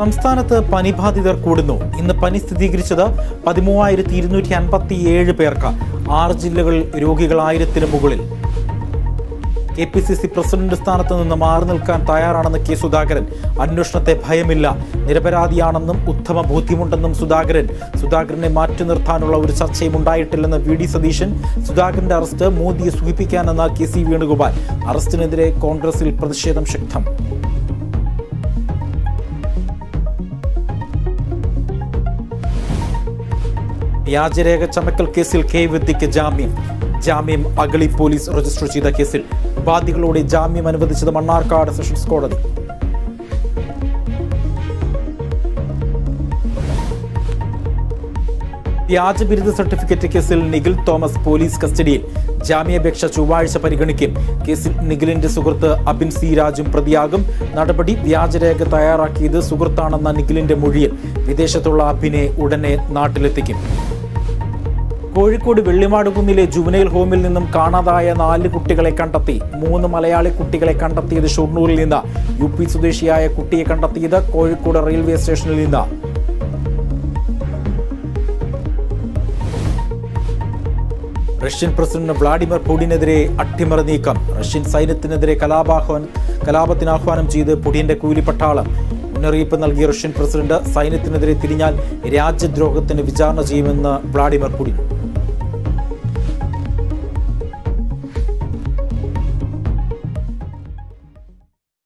സംസ്ഥാനത്ത് പനിബാധിതർ കൂടുന്നു. ഇന്ന് പനി സ്ഥിരീകരിച്ചത് 13,257 പേർക്ക്. 6 ജില്ലകളിൽ രോഗികൾ 1000-ന് മുകളിൽ. KPCC പ്രസിഡന്റ് സ്ഥാനത്ത് നിന്ന് മാറി നിൽക്കാൻ തയ്യാറാണെന്ന് കെ സുധാകരൻ. അന്വേഷണത്തെ ഭയമില്ല, നിരപരാധിയാണെന്നും ഉത്തമ ബോധ്യമുണ്ടെന്നും സുധാകരനെ മാറ്റി നിർത്താനുള്ള ഒരു ചർച്ചയും ഉണ്ടായിട്ടില്ലെന്ന് VD സതീശൻ. സുധാകരന്റെ അറസ്റ്റ് മോദിയെ സൂചിപ്പിക്കാനെന്ന KC വേണുഗോപാൽ. അറസ്റ്റിനെതിരെ കോൺഗ്രസിൽ പ്രതിഷേധം ശക്തം. വ്യാജരേഖ ചമക്കൽ കേസിൽ K വിദ്യയ്ക്ക് ജാമ്യം അഗളി പോലീസ് രജിസ്റ്റർ ചെയ്ത കേസിൽ വാദികളോട് ജാമ്യം അനുവദിച്ചത് മണ്ണാർക്കാട് സെഷൻസ് കോടതി. വ്യാജ ബിരുദ സർട്ടിഫിക്കറ്റ് കേസിൽ നിഖിൽ തോമസ് പോലീസ് കസ്റ്റഡിയിൽ. ജാമ്യാപേക്ഷ ചൊവ്വാഴ്ച പരിഗണിക്കും. കേസിൽ നിഖിലിന്റെ സുഹൃത്ത് അബിൻ സി രാജും പ്രതിയാകും. നടപടി വ്യാജരേഖ തയ്യാറാക്കിയത് സുഹൃത്താണെന്ന നിഖിലിന്റെ മൊഴിയിൽ. വിദേശത്തുള്ള അബിനെ ഉടനെ നാട്ടിലെത്തിക്കും. കോഴിക്കോട് വെള്ളിമാടുകുന്നിലെ ജുവനൈൽ ഹോമിൽ നിന്നും കാണാതായ 4 കുട്ടികളെ കണ്ടെത്തി. 3 മലയാളി കുട്ടികളെ കണ്ടെത്തിയത് ഷൊർണൂരിൽ നിന്ന്. UP സ്വദേശിയായ കുട്ടിയെ കണ്ടെത്തിയത് കോഴിക്കോട് റെയിൽവേ സ്റ്റേഷനിൽ നിന്ന്. റഷ്യൻ പ്രസിഡന്റ് വ്ളാഡിമിർ പുടിനെതിരെ അട്ടിമറി നീക്കം. റഷ്യൻ സൈന്യത്തിനെതിരെ കലാപത്തിന് ആഹ്വാനം ചെയ്ത് പുടിന്റെ കൂലിപ്പട്ടാളം. മുന്നറിയിപ്പ് നൽകിയ റഷ്യൻ പ്രസിഡന്റ് സൈന്യത്തിനെതിരെ തിരിഞ്ഞാൽ രാജ്യദ്രോഹത്തിന് വിചാരണ ചെയ്യുമെന്ന് വ്ളാഡിമിർ പുടിൻ.